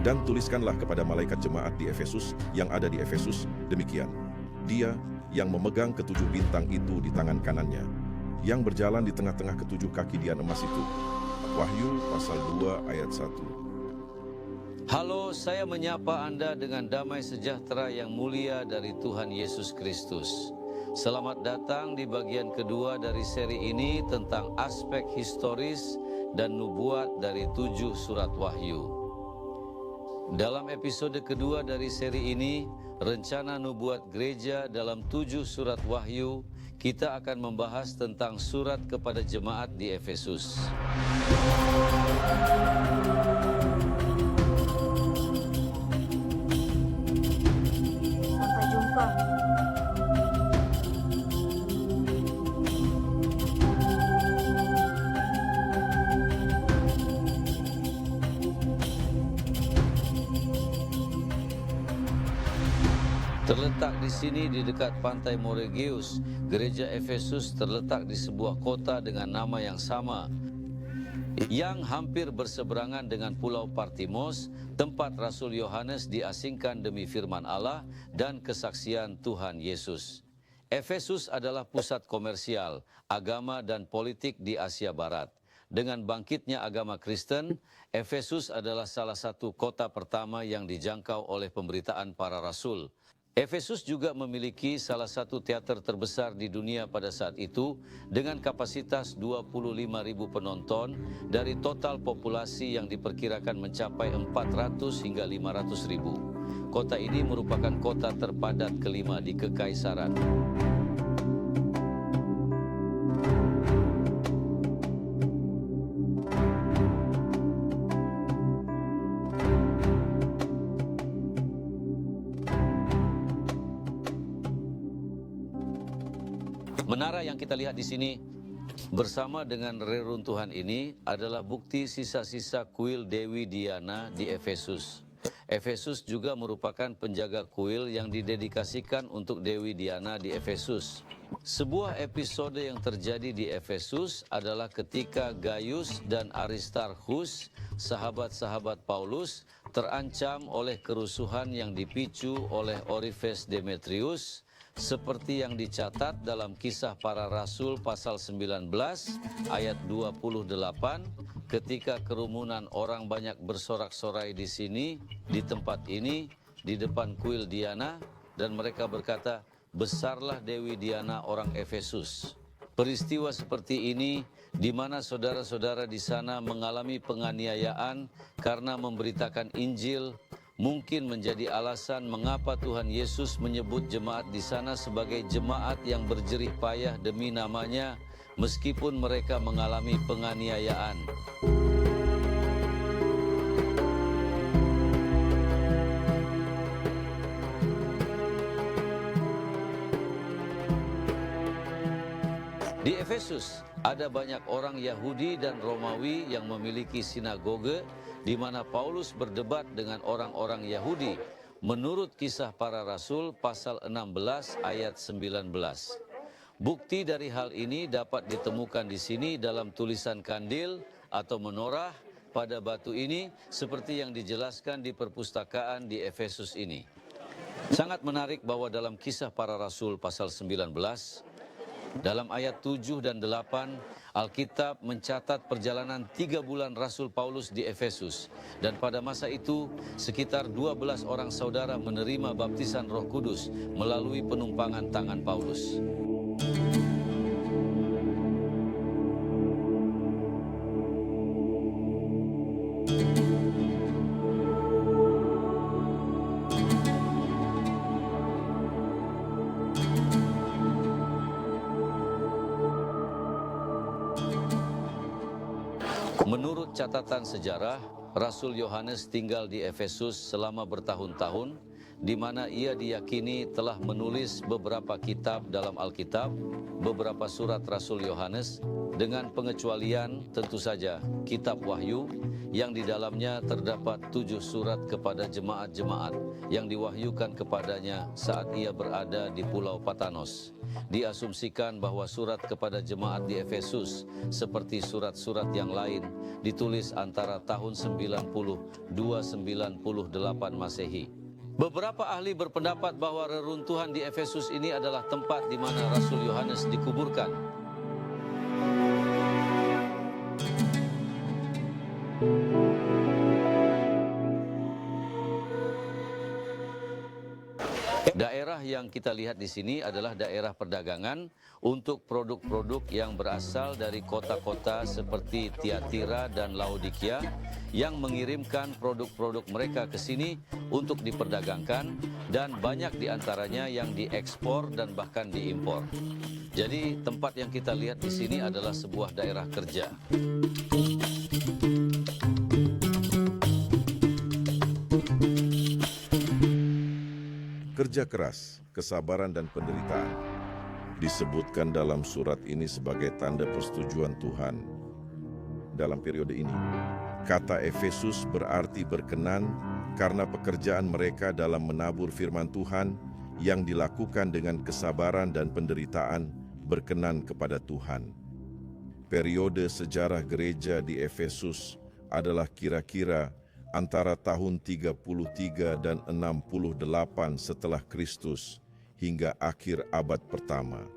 Dan tuliskanlah kepada malaikat jemaat di Efesus yang ada di Efesus demikian. Dia yang memegang ketujuh bintang itu di tangan kanannya, yang berjalan di tengah-tengah ketujuh kaki dian emas itu. Wahyu pasal 2 ayat 1. Halo, saya menyapa Anda dengan damai sejahtera yang mulia dari Tuhan Yesus Kristus. Selamat datang di bagian kedua dari seri ini tentang aspek historis dan nubuat dari 7 surat Wahyu. Dalam episode kedua dari seri ini, rencana nubuat gereja dalam 7 surat Wahyu, kita akan membahas tentang surat kepada jemaat di Efesus. Sampai jumpa. Terletak di sini di dekat pantai Moregeus, gereja Efesus terletak di sebuah kota dengan nama yang sama, yang hampir berseberangan dengan Pulau Partimos, tempat Rasul Yohanes diasingkan demi firman Allah dan kesaksian Tuhan Yesus. Efesus adalah pusat komersial, agama dan politik di Asia Barat. Dengan bangkitnya agama Kristen, Efesus adalah salah satu kota pertama yang dijangkau oleh pemberitaan para rasul. Efesus juga memiliki salah satu teater terbesar di dunia pada saat itu dengan kapasitas 25.000 penonton dari total populasi yang diperkirakan mencapai 400 hingga 500.000. Kota ini merupakan kota terpadat kelima di Kekaisaran. Menara yang kita lihat di sini bersama dengan reruntuhan ini adalah bukti sisa-sisa kuil Dewi Diana di Efesus. Efesus juga merupakan penjaga kuil yang didedikasikan untuk Dewi Diana di Efesus. Sebuah episode yang terjadi di Efesus adalah ketika Gaius dan Aristarchus, sahabat-sahabat Paulus, terancam oleh kerusuhan yang dipicu oleh Orifes Demetrius, seperti yang dicatat dalam Kisah Para Rasul pasal 19 ayat 28, ketika kerumunan orang banyak bersorak-sorai di sini, di tempat ini, di depan kuil Diana, dan mereka berkata, "Besarlah Dewi Diana orang Efesus." Peristiwa seperti ini di mana saudara-saudara di sana mengalami penganiayaan karena memberitakan Injil, mungkin menjadi alasan mengapa Tuhan Yesus menyebut jemaat di sana sebagai jemaat yang berjerih payah demi namanya, meskipun mereka mengalami penganiayaan. Di Efesus ada banyak orang Yahudi dan Romawi yang memiliki sinagoge, di mana Paulus berdebat dengan orang-orang Yahudi menurut Kisah Para Rasul pasal 16 ayat 19. Bukti dari hal ini dapat ditemukan di sini dalam tulisan kandil atau menorah pada batu ini seperti yang dijelaskan di perpustakaan di Efesus ini. Sangat menarik bahwa dalam Kisah Para Rasul pasal 19, dalam ayat 7 dan 8, Alkitab mencatat perjalanan 3 bulan Rasul Paulus di Efesus. Dan pada masa itu, sekitar 12 orang saudara menerima baptisan Roh Kudus melalui penumpangan tangan Paulus. Menurut catatan sejarah, Rasul Yohanes tinggal di Efesus selama bertahun-tahun di mana ia diyakini telah menulis beberapa kitab dalam Alkitab, beberapa surat Rasul Yohanes, dengan pengecualian tentu saja kitab Wahyu yang di dalamnya terdapat 7 surat kepada jemaat-jemaat yang diwahyukan kepadanya saat ia berada di Pulau Patanos. Diasumsikan bahwa surat kepada jemaat di Efesus seperti surat-surat yang lain ditulis antara tahun 90-298 Masehi. Beberapa ahli berpendapat bahwa reruntuhan di Efesus ini adalah tempat di mana Rasul Yohanes dikuburkan. Daerah yang kita lihat di sini adalah daerah perdagangan untuk produk-produk yang berasal dari kota-kota seperti Tiatira dan Laodikia yang mengirimkan produk-produk mereka ke sini untuk diperdagangkan, dan banyak diantaranya yang diekspor dan bahkan diimpor. Jadi tempat yang kita lihat di sini adalah sebuah daerah kerja. Kerja keras, kesabaran dan penderitaan disebutkan dalam surat ini sebagai tanda persetujuan Tuhan. Dalam periode ini, kata Efesus berarti berkenan karena pekerjaan mereka dalam menabur firman Tuhan yang dilakukan dengan kesabaran dan penderitaan berkenan kepada Tuhan. Periode sejarah gereja di Efesus adalah kira-kira antara tahun 33 dan 68 setelah Kristus hingga akhir abad pertama.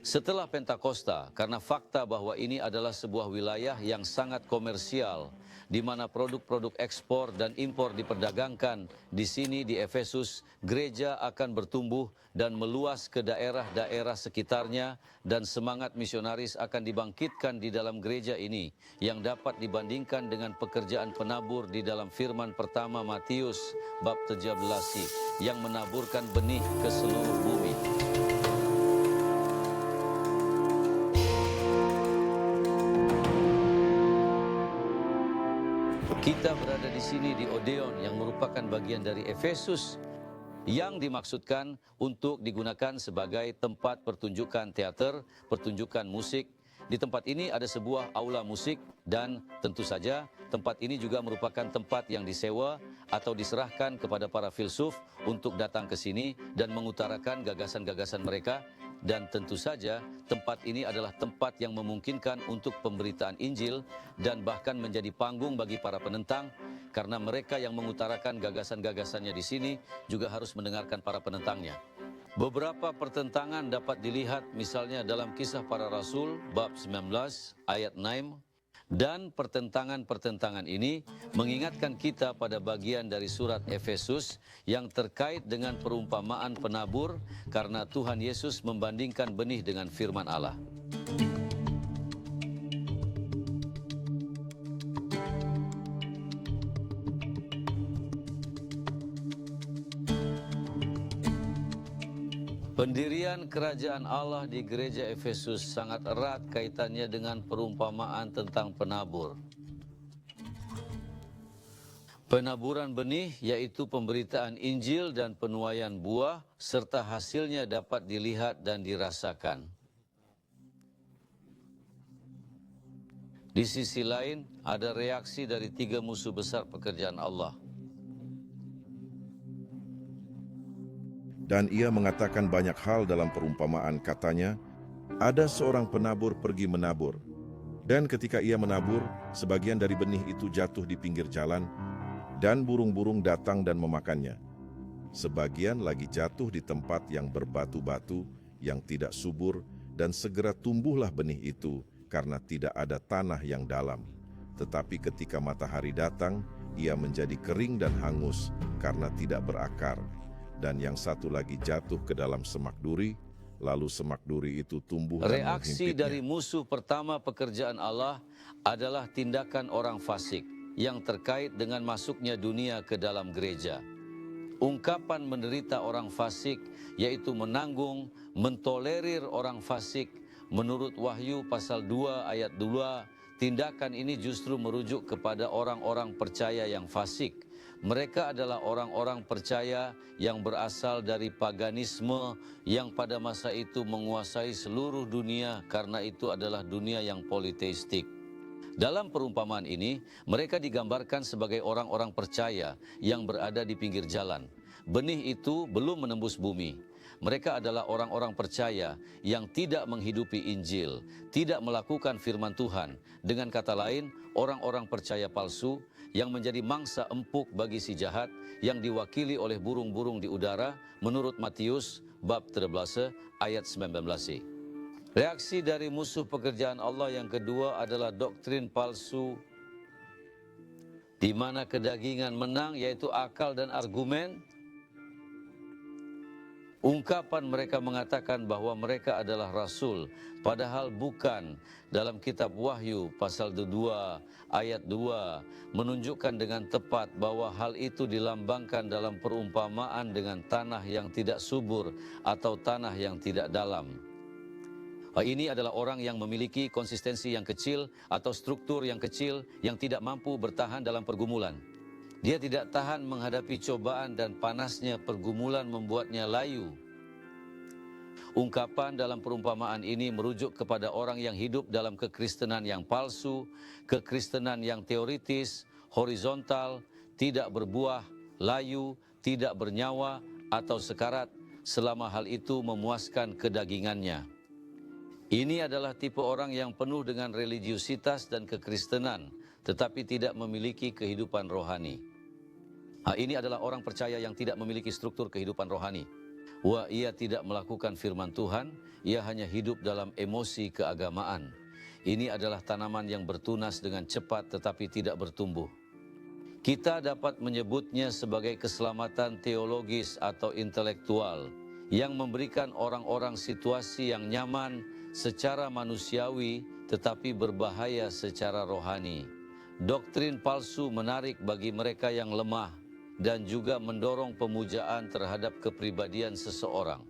Setelah Pentakosta, karena fakta bahwa ini adalah sebuah wilayah yang sangat komersial, di mana produk-produk ekspor dan impor diperdagangkan di sini di Efesus, gereja akan bertumbuh dan meluas ke daerah-daerah sekitarnya, dan semangat misionaris akan dibangkitkan di dalam gereja ini, yang dapat dibandingkan dengan pekerjaan penabur di dalam firman pertama Matius bab 17 yang menaburkan benih ke seluruh bumi. Kita berada di sini di Odeon yang merupakan bagian dari Efesus yang dimaksudkan untuk digunakan sebagai tempat pertunjukan teater, pertunjukan musik. Di tempat ini ada sebuah aula musik, dan tentu saja tempat ini juga merupakan tempat yang disewa atau diserahkan kepada para filsuf untuk datang ke sini dan mengutarakan gagasan-gagasan mereka. Dan tentu saja tempat ini adalah tempat yang memungkinkan untuk pemberitaan Injil dan bahkan menjadi panggung bagi para penentang, karena mereka yang mengutarakan gagasan-gagasannya di sini juga harus mendengarkan para penentangnya. Beberapa pertentangan dapat dilihat misalnya dalam Kisah Para Rasul bab 19 ayat 6, dan pertentangan-pertentangan ini mengingatkan kita pada bagian dari surat Efesus yang terkait dengan perumpamaan penabur, karena Tuhan Yesus membandingkan benih dengan firman Allah. Pendirian kerajaan Allah di gereja Efesus sangat erat kaitannya dengan perumpamaan tentang penabur. Penaburan benih yaitu pemberitaan Injil dan penuaian buah, serta hasilnya dapat dilihat dan dirasakan. Di sisi lain, ada reaksi dari 3 musuh besar pekerjaan Allah. Dan ia mengatakan banyak hal dalam perumpamaan, katanya, ada seorang penabur pergi menabur. Dan ketika ia menabur, sebagian dari benih itu jatuh di pinggir jalan, dan burung-burung datang dan memakannya. Sebagian lagi jatuh di tempat yang berbatu-batu, yang tidak subur, dan segera tumbuhlah benih itu, karena tidak ada tanah yang dalam. Tetapi ketika matahari datang, ia menjadi kering dan hangus, karena tidak berakar. Dan yang satu lagi jatuh ke dalam semak duri, lalu semak duri itu tumbuh dan Reaksi menghimpitnya. dari musuh pertama pekerjaan Allah adalah tindakan orang fasik yang terkait dengan masuknya dunia ke dalam gereja. Ungkapan menderita orang fasik, yaitu menanggung, mentolerir orang fasik, menurut Wahyu pasal 2 ayat 2, tindakan ini justru merujuk kepada orang-orang percaya yang fasik. Mereka adalah orang-orang percaya yang berasal dari paganisme yang pada masa itu menguasai seluruh dunia karena itu adalah dunia yang politeistik. Dalam perumpamaan ini, mereka digambarkan sebagai orang-orang percaya yang berada di pinggir jalan. Benih itu belum menembus bumi. Mereka adalah orang-orang percaya yang tidak menghidupi Injil, tidak melakukan firman Tuhan. Dengan kata lain, orang-orang percaya palsu yang menjadi mangsa empuk bagi si jahat yang diwakili oleh burung-burung di udara menurut Matius bab 13 ayat 19. Reaksi dari musuh pekerjaan Allah yang kedua adalah doktrin palsu di mana kedagingan menang, yaitu akal dan argumen. Ungkapan mereka mengatakan bahwa mereka adalah rasul, padahal bukan. Dalam kitab Wahyu pasal 2 ayat 2 menunjukkan dengan tepat bahwa hal itu dilambangkan dalam perumpamaan dengan tanah yang tidak subur atau tanah yang tidak dalam. Ini adalah orang yang memiliki konsistensi yang kecil atau struktur yang kecil yang tidak mampu bertahan dalam pergumulan. Dia tidak tahan menghadapi cobaan dan panasnya pergumulan membuatnya layu. Ungkapan dalam perumpamaan ini merujuk kepada orang yang hidup dalam kekristenan yang palsu, kekristenan yang teoritis, horizontal, tidak berbuah, layu, tidak bernyawa, atau sekarat, selama hal itu memuaskan kedagingannya. Ini adalah tipe orang yang penuh dengan religiusitas dan kekristenan, tetapi tidak memiliki kehidupan rohani. Ini adalah orang percaya yang tidak memiliki struktur kehidupan rohani. Ia tidak melakukan firman Tuhan, ia hanya hidup dalam emosi keagamaan. Ini adalah tanaman yang bertunas dengan cepat tetapi tidak bertumbuh. Kita dapat menyebutnya sebagai keselamatan teologis atau intelektual yang memberikan orang-orang situasi yang nyaman secara manusiawi tetapi berbahaya secara rohani. Doktrin palsu menarik bagi mereka yang lemah dan juga mendorong pemujaan terhadap kepribadian seseorang.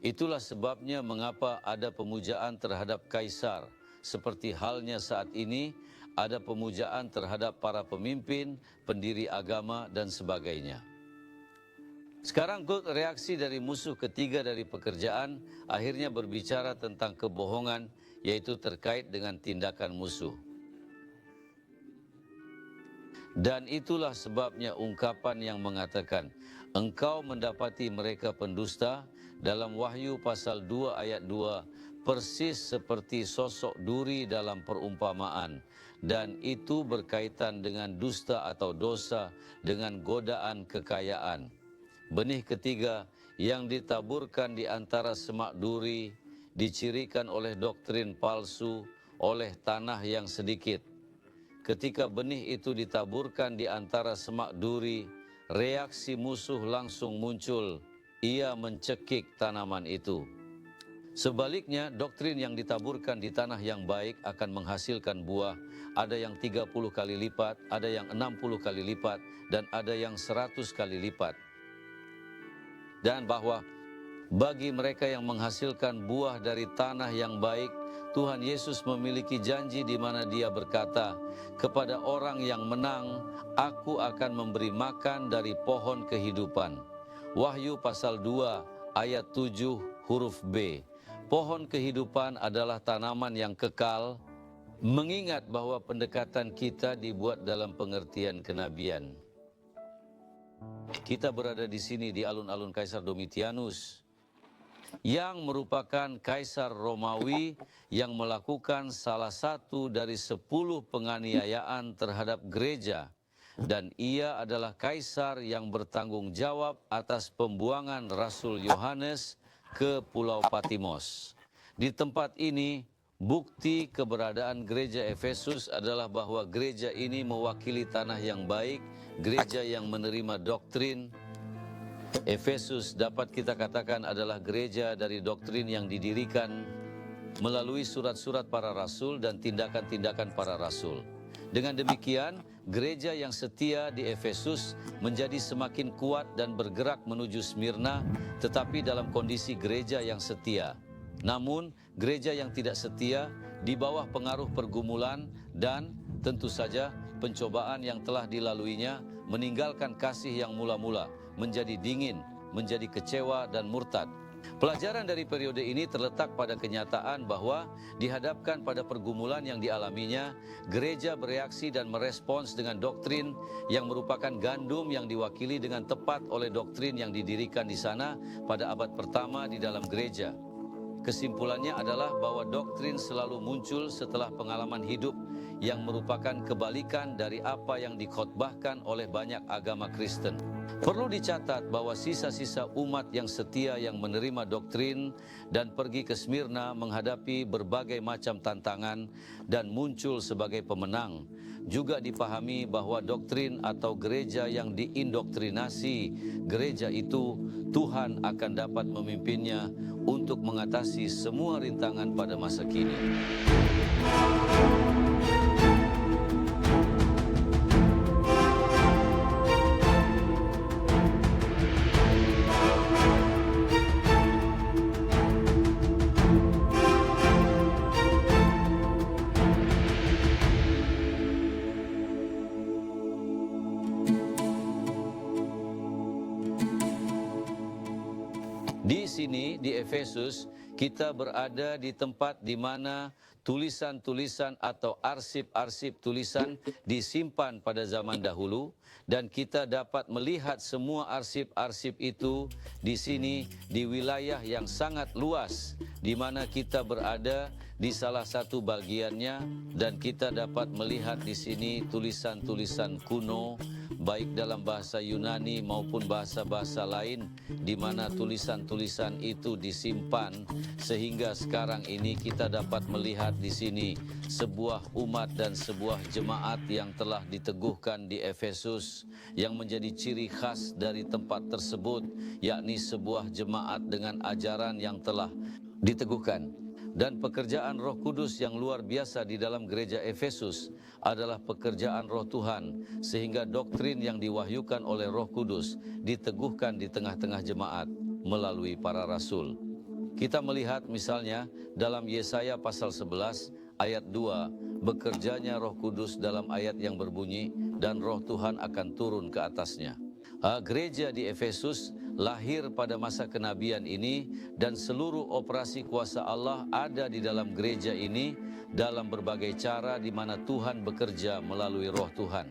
Itulah sebabnya mengapa ada pemujaan terhadap kaisar, seperti halnya saat ini ada pemujaan terhadap para pemimpin, pendiri agama, dan sebagainya. Sekarang reaksi dari musuh ketiga dari pekerjaan akhirnya berbicara tentang kebohongan, yaitu terkait dengan tindakan musuh. Dan itulah sebabnya ungkapan yang mengatakan, engkau mendapati mereka pendusta, dalam Wahyu pasal 2 ayat 2, persis seperti sosok duri dalam perumpamaan. Dan itu berkaitan dengan dusta atau dosa, dengan godaan kekayaan. Benih ketiga yang ditaburkan di antara semak duri, dicirikan oleh doktrin palsu, oleh tanah yang sedikit. Ketika benih itu ditaburkan di antara semak duri, reaksi musuh langsung muncul. Ia mencekik tanaman itu. Sebaliknya, doktrin yang ditaburkan di tanah yang baik akan menghasilkan buah. Ada yang 30 kali lipat, ada yang 60 kali lipat, dan ada yang 100 kali lipat. Dan bahwa bagi mereka yang menghasilkan buah dari tanah yang baik, Tuhan Yesus memiliki janji di mana Dia berkata, kepada orang yang menang, aku akan memberi makan dari pohon kehidupan. Wahyu pasal 2 ayat 7 huruf B. Pohon kehidupan adalah tanaman yang kekal, mengingat bahwa pendekatan kita dibuat dalam pengertian kenabian. Kita berada di sini di alun-alun Kaisar Domitianus, yang merupakan kaisar Romawi yang melakukan salah satu dari 10 penganiayaan terhadap gereja, dan ia adalah kaisar yang bertanggung jawab atas pembuangan Rasul Yohanes ke Pulau Patmos. Di tempat ini, bukti keberadaan gereja Efesus adalah bahwa gereja ini mewakili tanah yang baik, gereja yang menerima doktrin. Efesus dapat kita katakan adalah gereja dari doktrin yang didirikan melalui surat-surat para rasul dan tindakan-tindakan para rasul. Dengan demikian, gereja yang setia di Efesus menjadi semakin kuat dan bergerak menuju Smyrna, tetapi dalam kondisi gereja yang setia. Namun, gereja yang tidak setia di bawah pengaruh pergumulan dan tentu saja pencobaan yang telah dilaluinya meninggalkan kasih yang mula-mula, menjadi dingin, menjadi kecewa dan murtad. Pelajaran dari periode ini terletak pada kenyataan bahwa dihadapkan pada pergumulan yang dialaminya, gereja bereaksi dan merespons dengan doktrin yang merupakan gandum yang diwakili dengan tepat oleh doktrin yang didirikan di sana pada abad pertama di dalam gereja. Kesimpulannya adalah bahwa doktrin selalu muncul setelah pengalaman hidup yang merupakan kebalikan dari apa yang dikhotbahkan oleh banyak agama Kristen. Perlu dicatat bahwa sisa-sisa umat yang setia yang menerima doktrin dan pergi ke Smyrna menghadapi berbagai macam tantangan dan muncul sebagai pemenang. Juga dipahami bahwa doktrin atau gereja yang diindoktrinasi gereja itu, Tuhan akan dapat memimpinnya untuk mengatasi semua rintangan pada masa kini. Di sini, di Efesus, kita berada di tempat di mana tulisan-tulisan atau arsip-arsip tulisan disimpan pada zaman dahulu, dan kita dapat melihat semua arsip-arsip itu di sini di wilayah yang sangat luas, di mana kita berada di salah satu bagiannya, dan kita dapat melihat di sini tulisan-tulisan kuno, baik dalam bahasa Yunani maupun bahasa-bahasa lain, di mana tulisan-tulisan itu disimpan, sehingga sekarang ini kita dapat melihat di sini sebuah umat dan sebuah jemaat yang telah diteguhkan di Efesus, yang menjadi ciri khas dari tempat tersebut, yakni sebuah jemaat dengan ajaran yang telah diteguhkan. Dan pekerjaan Roh Kudus yang luar biasa di dalam gereja Efesus adalah pekerjaan Roh Tuhan, sehingga doktrin yang diwahyukan oleh Roh Kudus diteguhkan di tengah-tengah jemaat melalui para rasul. Kita melihat misalnya dalam Yesaya pasal 11 ayat 2, bekerjanya Roh Kudus dalam ayat yang berbunyi, dan Roh Tuhan akan turun ke atasnya. Gereja di Efesus lahir pada masa kenabian ini, dan seluruh operasi kuasa Allah ada di dalam gereja ini dalam berbagai cara di mana Tuhan bekerja melalui Roh Tuhan.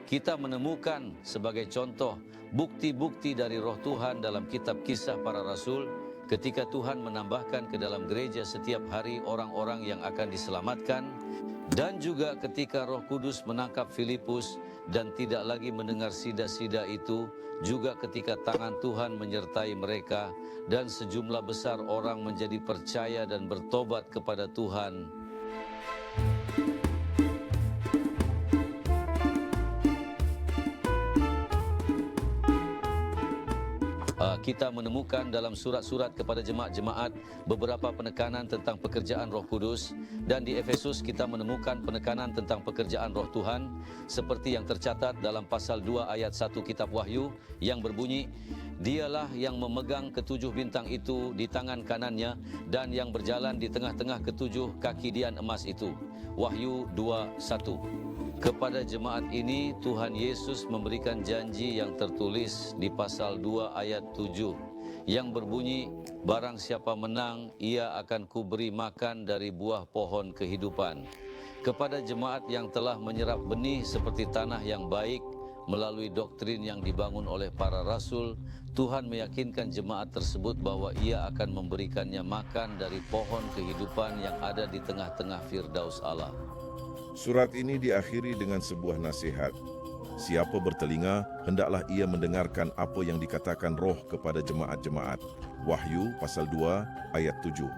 Kita menemukan sebagai contoh bukti-bukti dari Roh Tuhan dalam kitab Kisah Para Rasul, ketika Tuhan menambahkan ke dalam gereja setiap hari orang-orang yang akan diselamatkan, dan juga ketika Roh Kudus menangkap Filipus dan tidak lagi mendengar sida-sida itu, juga ketika tangan Tuhan menyertai mereka dan sejumlah besar orang menjadi percaya dan bertobat kepada Tuhan. Kita menemukan dalam surat-surat kepada jemaat-jemaat beberapa penekanan tentang pekerjaan Roh Kudus, dan di Efesus kita menemukan penekanan tentang pekerjaan Roh Tuhan seperti yang tercatat dalam pasal 2 ayat 1 kitab Wahyu yang berbunyi, "Dialah yang memegang ketujuh bintang itu di tangan kanannya dan yang berjalan di tengah-tengah ketujuh kaki dian emas itu." Wahyu 2:1. Kepada jemaat ini Tuhan Yesus memberikan janji yang tertulis di pasal 2 ayat 7 yang berbunyi, "Barang siapa menang, ia akan kuberi makan dari buah pohon kehidupan." Kepada jemaat yang telah menyerap benih seperti tanah yang baik melalui doktrin yang dibangun oleh para rasul, Tuhan meyakinkan jemaat tersebut bahwa ia akan memberikannya makan dari pohon kehidupan yang ada di tengah-tengah Firdaus Allah. Surat ini diakhiri dengan sebuah nasihat. Siapa bertelinga, hendaklah ia mendengarkan apa yang dikatakan Roh kepada jemaat-jemaat. Wahyu pasal 2 ayat 7.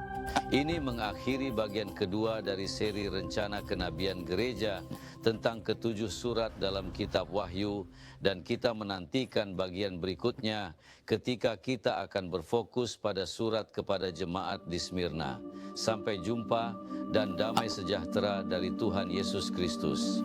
Ini mengakhiri bagian kedua dari seri rencana kenabian gereja tentang ketujuh surat dalam kitab Wahyu, dan kita menantikan bagian berikutnya ketika kita akan berfokus pada surat kepada jemaat di Smyrna. Sampai jumpa dan damai sejahtera dari Tuhan Yesus Kristus.